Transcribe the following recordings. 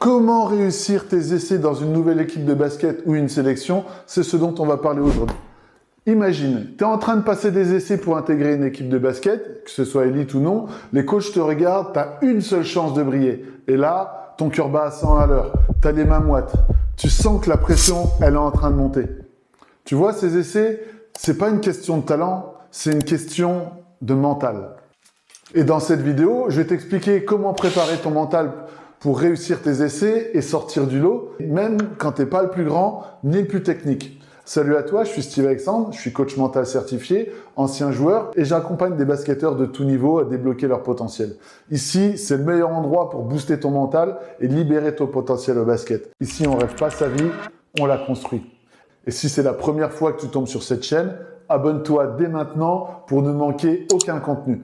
Comment réussir tes essais dans une nouvelle équipe de basket ou une sélection? C'est ce dont on va parler aujourd'hui. Imagine, tu es en train de passer des essais pour intégrer une équipe de basket, que ce soit élite ou non, les coachs te regardent, tu as une seule chance de briller. Et là, ton cœur bat à 100 à l'heure, tu as les mains moites, tu sens que la pression, elle est en train de monter. Tu vois, ces essais, c'est pas une question de talent, c'est une question de mental. Et dans cette vidéo, je vais t'expliquer comment préparer ton mental pour réussir tes essais et sortir du lot, même quand tu n'es pas le plus grand ni le plus technique. Salut à toi, je suis Steve Alexandre, je suis coach mental certifié, ancien joueur et j'accompagne des basketteurs de tout niveau à débloquer leur potentiel. Ici, c'est le meilleur endroit pour booster ton mental et libérer ton potentiel au basket. Ici, on rêve pas sa vie, on la construit. Et si c'est la première fois que tu tombes sur cette chaîne, abonne-toi dès maintenant pour ne manquer aucun contenu.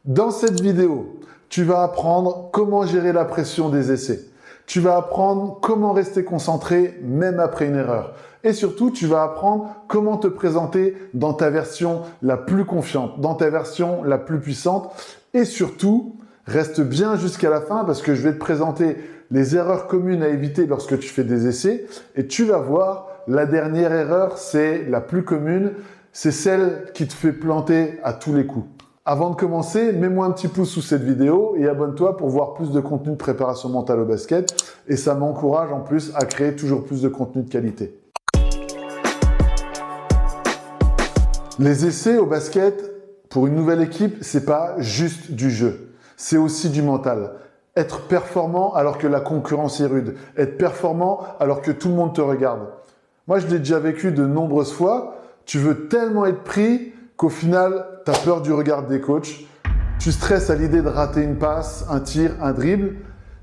Dans cette vidéo, tu vas apprendre comment gérer la pression des essais. Tu vas apprendre comment rester concentré même après une erreur. Et surtout, tu vas apprendre comment te présenter dans ta version la plus confiante, dans ta version la plus puissante. Et surtout, reste bien jusqu'à la fin parce que je vais te présenter les erreurs communes à éviter lorsque tu fais des essais. Et tu vas voir, la dernière erreur, c'est la plus commune. C'est celle qui te fait planter à tous les coups. Avant de commencer, mets-moi un petit pouce sous cette vidéo et abonne-toi pour voir plus de contenu de préparation mentale au basket. Et ça m'encourage en plus à créer toujours plus de contenu de qualité. Les essais au basket, pour une nouvelle équipe, c'est pas juste du jeu. C'est aussi du mental. Être performant alors que la concurrence est rude. Être performant alors que tout le monde te regarde. Moi, je l'ai déjà vécu de nombreuses fois. Tu veux tellement être pris qu'au final, tu as peur du regard des coachs. Tu stresses à l'idée de rater une passe, un tir, un dribble.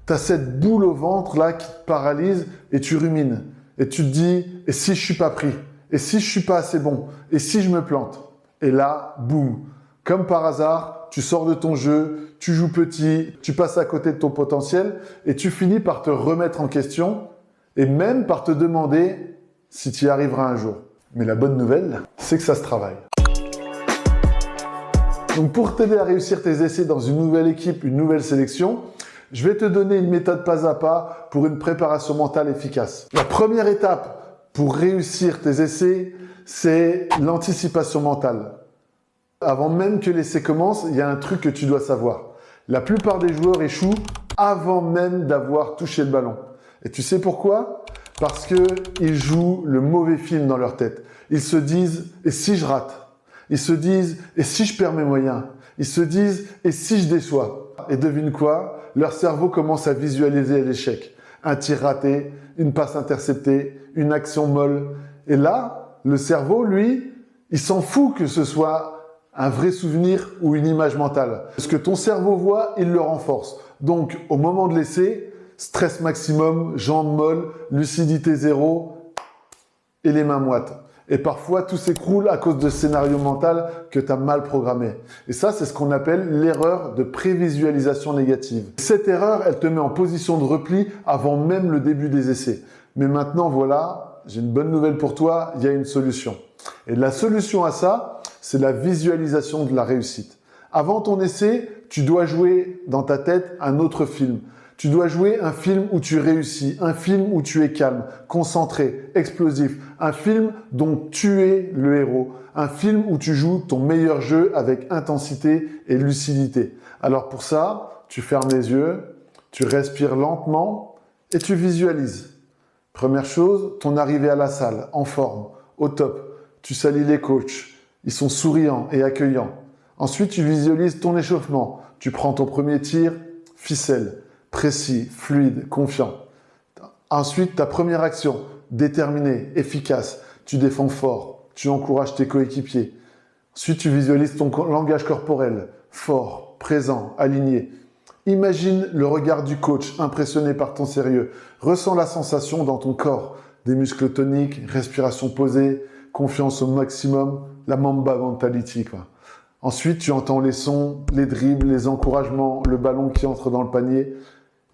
Tu as cette boule au ventre là qui te paralyse et tu rumines. Et tu te dis, et si je suis pas pris? Et si je suis pas assez bon? Et si je me plante? Et là, boum. Comme par hasard, tu sors de ton jeu, tu joues petit, tu passes à côté de ton potentiel et tu finis par te remettre en question et même par te demander si tu y arriveras un jour. Mais la bonne nouvelle, c'est que ça se travaille. Donc pour t'aider à réussir tes essais dans une nouvelle équipe, une nouvelle sélection, je vais te donner une méthode pas à pas pour une préparation mentale efficace. La première étape pour réussir tes essais, c'est l'anticipation mentale. Avant même que l'essai commence, il y a un truc que tu dois savoir. La plupart des joueurs échouent avant même d'avoir touché le ballon. Et tu sais pourquoi? Parce qu'ils jouent le mauvais film dans leur tête. Ils se disent « et si je rate ?» Ils se disent « et si je perds mes moyens ?» Ils se disent « et si je déçois ?» Et devine quoi? Leur cerveau commence à visualiser l'échec. Un tir raté, une passe interceptée, une action molle. Et là, le cerveau, lui, il s'en fout que ce soit un vrai souvenir ou une image mentale. Ce que ton cerveau voit, il le renforce. Donc, au moment de l'essai, stress maximum, jambes molles, lucidité zéro et les mains moites. Et parfois, tout s'écroule à cause de scénario mental que tu as mal programmé. Et ça, c'est ce qu'on appelle l'erreur de prévisualisation négative. Cette erreur, elle te met en position de repli avant même le début des essais. Mais maintenant, voilà, j'ai une bonne nouvelle pour toi, il y a une solution. Et la solution à ça, c'est la visualisation de la réussite. Avant ton essai, tu dois jouer dans ta tête un autre film. Tu dois jouer un film où tu réussis, un film où tu es calme, concentré, explosif, un film dont tu es le héros, un film où tu joues ton meilleur jeu avec intensité et lucidité. Alors pour ça, tu fermes les yeux, tu respires lentement et tu visualises. Première chose, ton arrivée à la salle, en forme, au top. Tu salues les coachs, ils sont souriants et accueillants. Ensuite, tu visualises ton échauffement. Tu prends ton premier tir, ficelle. Précis, fluide, confiant. Ensuite, ta première action, déterminée, efficace. Tu défends fort, tu encourages tes coéquipiers. Ensuite, tu visualises ton langage corporel, fort, présent, aligné. Imagine le regard du coach, impressionné par ton sérieux. Ressens la sensation dans ton corps, des muscles toniques, respiration posée, confiance au maximum, la Mamba mentality, quoi. Ensuite, tu entends les sons, les dribbles, les encouragements, le ballon qui entre dans le panier.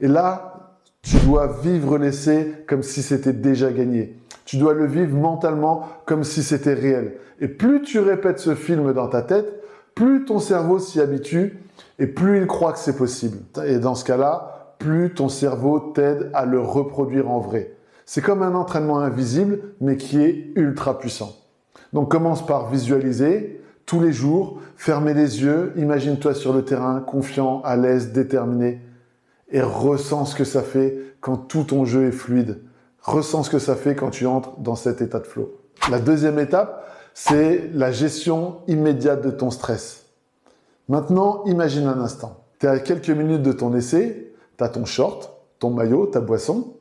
Et là, tu dois vivre l'essai comme si c'était déjà gagné. Tu dois le vivre mentalement comme si c'était réel. Et plus tu répètes ce film dans ta tête, plus ton cerveau s'y habitue et plus il croit que c'est possible. Et dans ce cas-là, plus ton cerveau t'aide à le reproduire en vrai. C'est comme un entraînement invisible, mais qui est ultra puissant. Donc commence par visualiser tous les jours, fermer les yeux, imagine-toi sur le terrain, confiant, à l'aise, déterminé, et ressens ce que ça fait quand tout ton jeu est fluide. Ressens ce que ça fait quand tu entres dans cet état de flow. La deuxième étape, c'est la gestion immédiate de ton stress. Maintenant, imagine un instant. Tu es à quelques minutes de ton essai, tu as ton short, ton maillot, ta boisson,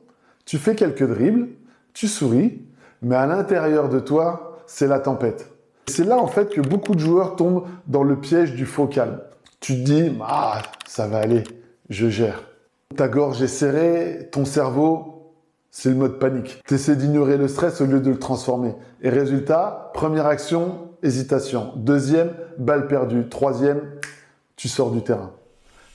tu fais quelques dribbles, tu souris, mais à l'intérieur de toi, c'est la tempête. C'est là en fait que beaucoup de joueurs tombent dans le piège du faux calme. Tu te dis, ah, ça va aller, je gère. Ta gorge est serrée, ton cerveau, c'est le mode panique. Tu essaies d'ignorer le stress au lieu de le transformer. Et résultat, première action, hésitation. Deuxième, balle perdue. Troisième, tu sors du terrain.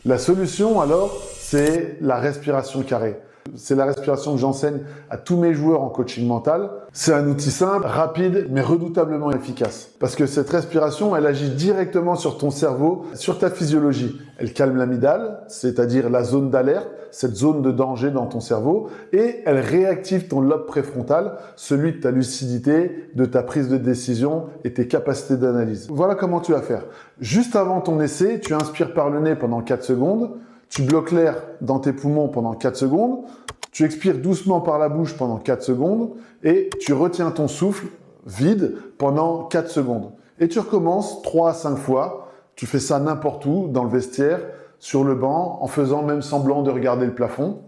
La solution alors, c'est la respiration carrée. C'est la respiration que j'enseigne à tous mes joueurs en coaching mental. C'est un outil simple, rapide, mais redoutablement efficace. Parce que cette respiration, elle agit directement sur ton cerveau, sur ta physiologie. Elle calme l'amygdale, c'est-à-dire la zone d'alerte, cette zone de danger dans ton cerveau, et elle réactive ton lobe préfrontal, celui de ta lucidité, de ta prise de décision et tes capacités d'analyse. Voilà comment tu vas faire. Juste avant ton essai, tu inspires par le nez pendant 4 secondes, tu bloques l'air dans tes poumons pendant 4 secondes, tu expires doucement par la bouche pendant 4 secondes et tu retiens ton souffle vide pendant 4 secondes. Et tu recommences 3 à 5 fois. Tu fais ça n'importe où, dans le vestiaire, sur le banc, en faisant même semblant de regarder le plafond.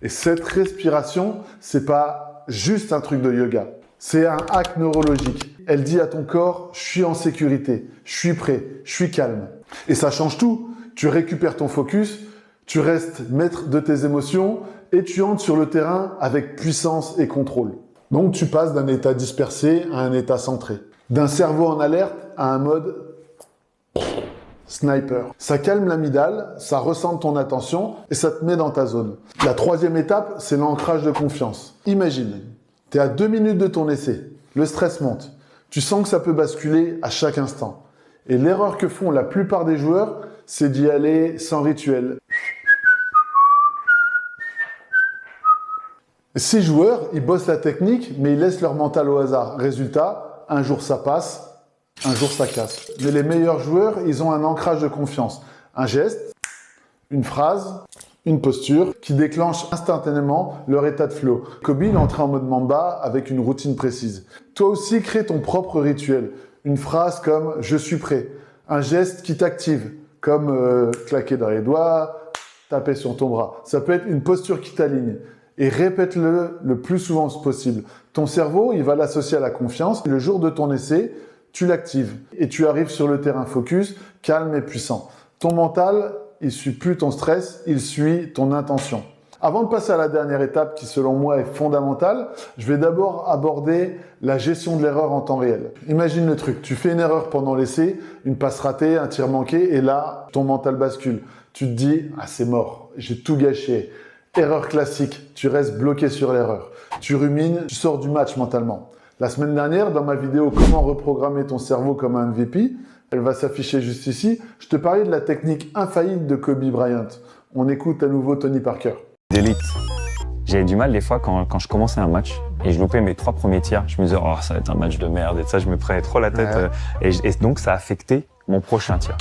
Et cette respiration, c'est pas juste un truc de yoga. C'est un hack neurologique. Elle dit à ton corps, je suis en sécurité, je suis prêt, je suis calme. Et ça change tout. Tu récupères ton focus, tu restes maître de tes émotions et tu entres sur le terrain avec puissance et contrôle. Donc tu passes d'un état dispersé à un état centré. D'un cerveau en alerte à un mode sniper. Ça calme l'amygdale, ça recentre ton attention et ça te met dans ta zone. La troisième étape, c'est l'ancrage de confiance. Imagine, tu es à 2 minutes de ton essai, le stress monte, tu sens que ça peut basculer à chaque instant. Et l'erreur que font la plupart des joueurs, c'est d'y aller sans rituel. Ces joueurs, ils bossent la technique, mais ils laissent leur mental au hasard. Résultat, un jour ça passe, un jour ça casse. Mais les meilleurs joueurs, ils ont un ancrage de confiance. Un geste, une phrase, une posture qui déclenche instantanément leur état de flow. Kobe, il est entré en mode Mamba avec une routine précise. Toi aussi, crée ton propre rituel. Une phrase comme « je suis prêt ». Un geste qui t'active, comme claquer dans les doigts, taper sur ton bras. Ça peut être une posture qui t'aligne. Et répète-le le plus souvent possible. Ton cerveau, il va l'associer à la confiance. Le jour de ton essai, tu l'actives et tu arrives sur le terrain focus, calme et puissant. Ton mental, il suit plus ton stress, il suit ton intention. Avant de passer à la dernière étape qui, selon moi, est fondamentale, je vais d'abord aborder la gestion de l'erreur en temps réel. Imagine le truc. Tu fais une erreur pendant l'essai, une passe ratée, un tir manqué, et là, ton mental bascule. Tu te dis, ah, c'est mort, j'ai tout gâché. Erreur classique, tu restes bloqué sur l'erreur. Tu rumines, tu sors du match mentalement. La semaine dernière, dans ma vidéo « Comment reprogrammer ton cerveau comme un MVP », elle va s'afficher juste ici, je te parlais de la technique infaillible de Kobe Bryant. On écoute à nouveau Tony Parker. D'élite. J'avais du mal des fois quand je commençais un match et je loupais mes 3 premiers tirs. Je me disais, oh, ça va être un match de merde et ça, je me prenais trop la tête. Ouais. Et donc, ça a affecté mon prochain tir.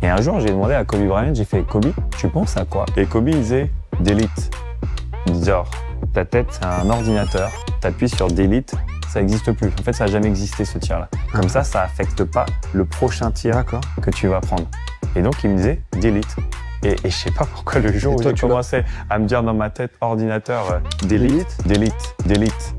Et un jour, j'ai demandé à Kobe Bryant, j'ai fait, Kobe, tu penses à quoi? Et Kobe, il disait, Delete. Il disait, oh, ta tête, c'est un ordinateur. T'appuies sur Delete, ça n'existe plus. En fait, ça n'a jamais existé, ce tir-là. Comme ça affecte pas le prochain tir que tu vas prendre. Et donc, il me disait, Delete. Et je sais pas pourquoi le jour où j'ai commencé à me dire dans ma tête, ordinateur, delete, delete, delete.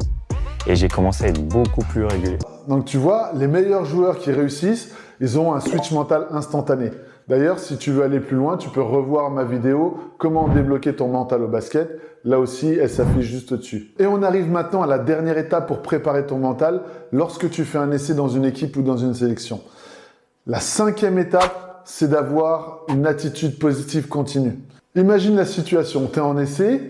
Et j'ai commencé à être beaucoup plus régulier. Donc tu vois, les meilleurs joueurs qui réussissent, ils ont un switch mental instantané. D'ailleurs, si tu veux aller plus loin, tu peux revoir ma vidéo « Comment débloquer ton mental au basket ». Là aussi, elle s'affiche juste au-dessus. Et on arrive maintenant à la dernière étape pour préparer ton mental lorsque tu fais un essai dans une équipe ou dans une sélection. La 5e étape, c'est d'avoir une attitude positive continue. Imagine la situation, tu es en essai,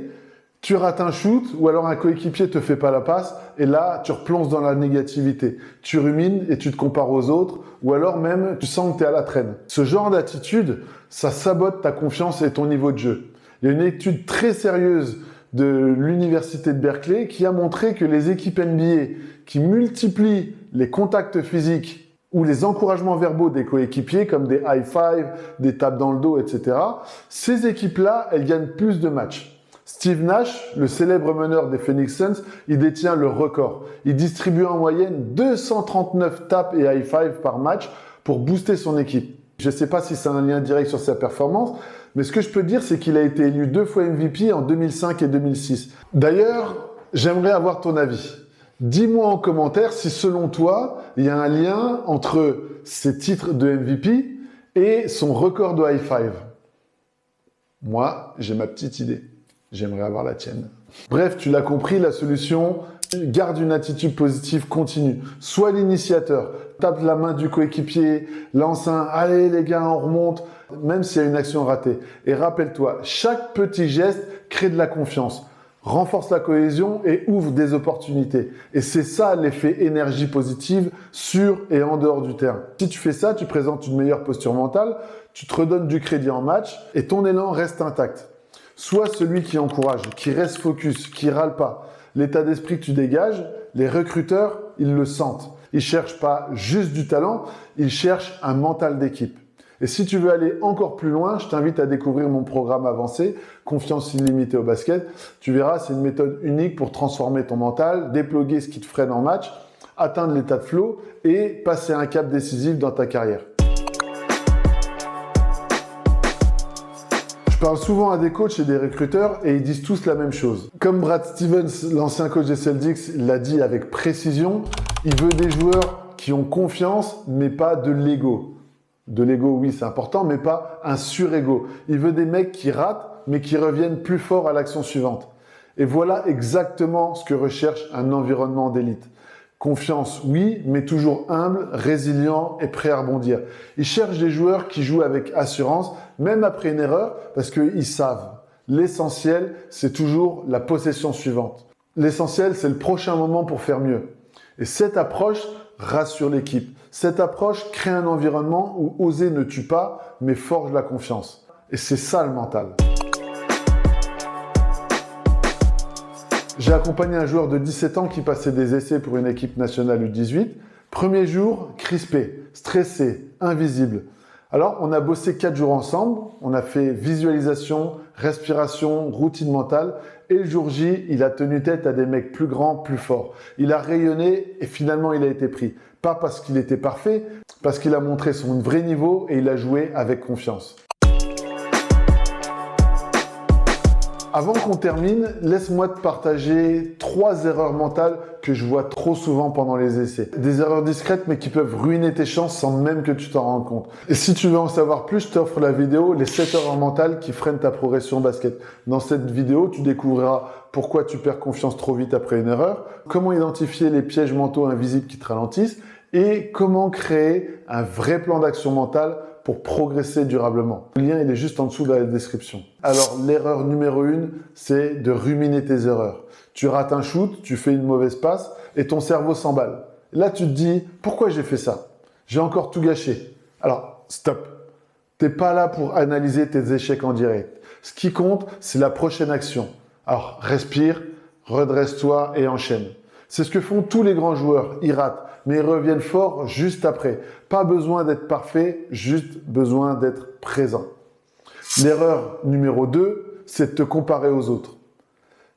tu rates un shoot ou alors un coéquipier te fait pas la passe et là, tu replonges dans la négativité. Tu rumines et tu te compares aux autres ou alors même, tu sens que tu es à la traîne. Ce genre d'attitude, ça sabote ta confiance et ton niveau de jeu. Il y a une étude très sérieuse de l'université de Berkeley qui a montré que les équipes NBA qui multiplient les contacts physiques ou les encouragements verbaux des coéquipiers, comme des high five, des tapes dans le dos, etc., ces équipes-là, elles gagnent plus de matchs. Steve Nash, le célèbre meneur des Phoenix Suns, il détient le record. Il distribue en moyenne 239 tapes et high five par match pour booster son équipe. Je ne sais pas si c'est un lien direct sur sa performance, mais ce que je peux dire, c'est qu'il a été élu 2 fois MVP en 2005 et 2006. D'ailleurs, j'aimerais avoir ton avis. Dis-moi en commentaire si, selon toi, il y a un lien entre ses titres de MVP et son record de high five. Moi, j'ai ma petite idée. J'aimerais avoir la tienne. Bref, tu l'as compris, la solution, garde une attitude positive continue. Sois l'initiateur. Tape la main du coéquipier, lance un « Allez les gars, on remonte », même s'il y a une action ratée. Et rappelle-toi, chaque petit geste crée de la confiance, renforce la cohésion et ouvre des opportunités. Et c'est ça l'effet énergie positive sur et en dehors du terrain. Si tu fais ça, tu présentes une meilleure posture mentale, tu te redonnes du crédit en match et ton élan reste intact. Sois celui qui encourage, qui reste focus, qui râle pas. L'état d'esprit que tu dégages, les recruteurs, ils le sentent. Ils cherchent pas juste du talent, ils cherchent un mental d'équipe. Et si tu veux aller encore plus loin, je t'invite à découvrir mon programme avancé, Confiance illimitée au basket. Tu verras, c'est une méthode unique pour transformer ton mental, déploguer ce qui te freine en match, atteindre l'état de flow et passer un cap décisif dans ta carrière. Je parle souvent à des coachs et des recruteurs et ils disent tous la même chose. Comme Brad Stevens, l'ancien coach des Celtics, l'a dit avec précision, il veut des joueurs qui ont confiance mais pas de l'ego. De l'ego, oui, c'est important, mais pas un sur-ego. Il veut des mecs qui ratent mais qui reviennent plus forts à l'action suivante. Et voilà exactement ce que recherche un environnement d'élite. Confiance, oui, mais toujours humble, résilient et prêt à rebondir. Ils cherchent des joueurs qui jouent avec assurance, même après une erreur, parce qu'ils savent. L'essentiel, c'est toujours la possession suivante. L'essentiel, c'est le prochain moment pour faire mieux. Et cette approche rassure l'équipe. Cette approche crée un environnement où oser ne tue pas, mais forge la confiance. Et c'est ça le mental. J'ai accompagné un joueur de 17 ans qui passait des essais pour une équipe nationale U18. Premier jour, crispé, stressé, invisible. Alors, on a bossé 4 jours ensemble. On a fait visualisation, respiration, routine mentale. Et le jour J, il a tenu tête à des mecs plus grands, plus forts. Il a rayonné et finalement, il a été pris. Pas parce qu'il était parfait, parce qu'il a montré son vrai niveau et il a joué avec confiance. Avant qu'on termine, laisse-moi te partager 3 erreurs mentales que je vois trop souvent pendant les essais. Des erreurs discrètes mais qui peuvent ruiner tes chances sans même que tu t'en rendes compte. Et si tu veux en savoir plus, je t'offre la vidéo « Les 7 erreurs mentales qui freinent ta progression basket ». Dans cette vidéo, tu découvriras pourquoi tu perds confiance trop vite après une erreur, comment identifier les pièges mentaux invisibles qui te ralentissent et comment créer un vrai plan d'action mentale pour progresser durablement. Le lien, il est juste en dessous de la description. Alors, l'erreur numéro 1, c'est de ruminer tes erreurs. Tu rates un shoot, tu fais une mauvaise passe et ton cerveau s'emballe. Là, tu te dis, pourquoi j'ai fait ça? J'ai encore tout gâché. Alors, stop. T'es pas là pour analyser tes échecs en direct. Ce qui compte, c'est la prochaine action. Alors, respire, redresse-toi et enchaîne. C'est ce que font tous les grands joueurs. Ils ratent, mais ils reviennent forts juste après. Pas besoin d'être parfait, juste besoin d'être présent. L'erreur numéro 2, c'est de te comparer aux autres.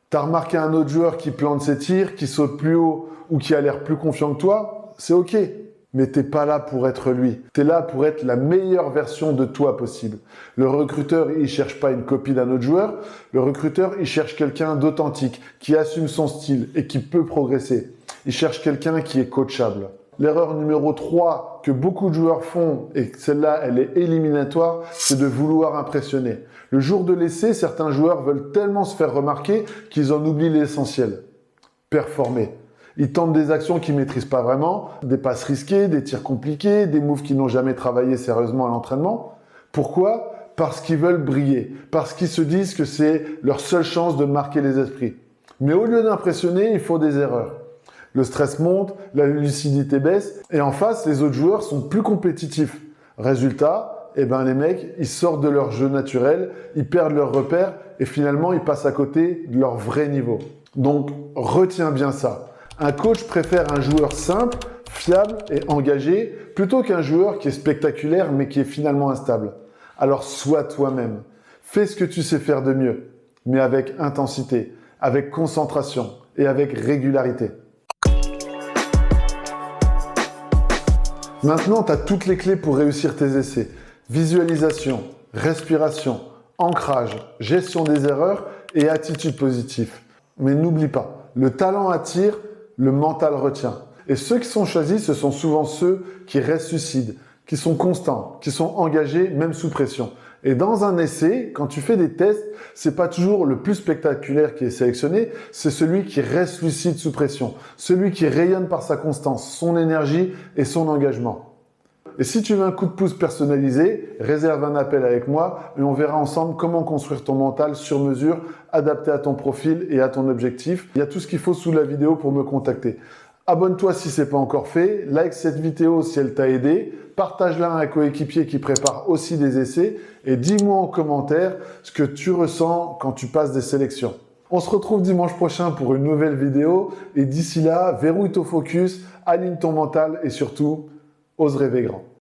T'as remarqué un autre joueur qui plante ses tirs, qui saute plus haut ou qui a l'air plus confiant que toi, c'est ok. Mais t'es pas là pour être lui. T'es là pour être la meilleure version de toi possible. Le recruteur, il cherche pas une copie d'un autre joueur. Le recruteur, il cherche quelqu'un d'authentique, qui assume son style et qui peut progresser. Il cherche quelqu'un qui est coachable. L'erreur numéro 3 que beaucoup de joueurs font, et celle-là, elle est éliminatoire, c'est de vouloir impressionner. Le jour de l'essai, certains joueurs veulent tellement se faire remarquer qu'ils en oublient l'essentiel. Performer. Ils tentent des actions qu'ils ne maîtrisent pas vraiment, des passes risquées, des tirs compliqués, des moves qu'ils n'ont jamais travaillé sérieusement à l'entraînement. Pourquoi? Parce qu'ils veulent briller, parce qu'ils se disent que c'est leur seule chance de marquer les esprits. Mais au lieu d'impressionner, ils font des erreurs. Le stress monte, la lucidité baisse, et en face, les autres joueurs sont plus compétitifs. Résultat, eh ben les mecs, ils sortent de leur jeu naturel, ils perdent leurs repères et finalement, ils passent à côté de leur vrai niveau. Donc, retiens bien ça. Un coach préfère un joueur simple, fiable et engagé plutôt qu'un joueur qui est spectaculaire mais qui est finalement instable. Alors, sois toi-même. Fais ce que tu sais faire de mieux, mais avec intensité, avec concentration et avec régularité. Maintenant, tu as toutes les clés pour réussir tes essais. Visualisation, respiration, ancrage, gestion des erreurs et attitude positive. Mais n'oublie pas, le talent attire, le mental retient. Et ceux qui sont choisis, ce sont souvent ceux qui ressuscitent, qui sont constants, qui sont engagés, même sous pression. Et dans un essai, quand tu fais des tests, c'est pas toujours le plus spectaculaire qui est sélectionné, c'est celui qui reste lucide sous pression, celui qui rayonne par sa constance, son énergie et son engagement. Et si tu veux un coup de pouce personnalisé, réserve un appel avec moi et on verra ensemble comment construire ton mental sur mesure, adapté à ton profil et à ton objectif. Il y a tout ce qu'il faut sous la vidéo pour me contacter. Abonne-toi si ce n'est pas encore fait, like cette vidéo si elle t'a aidé, partage-la à un coéquipier qui prépare aussi des essais et dis-moi en commentaire ce que tu ressens quand tu passes des sélections. On se retrouve dimanche prochain pour une nouvelle vidéo et d'ici là, verrouille ton focus, aligne ton mental et surtout, ose rêver grand.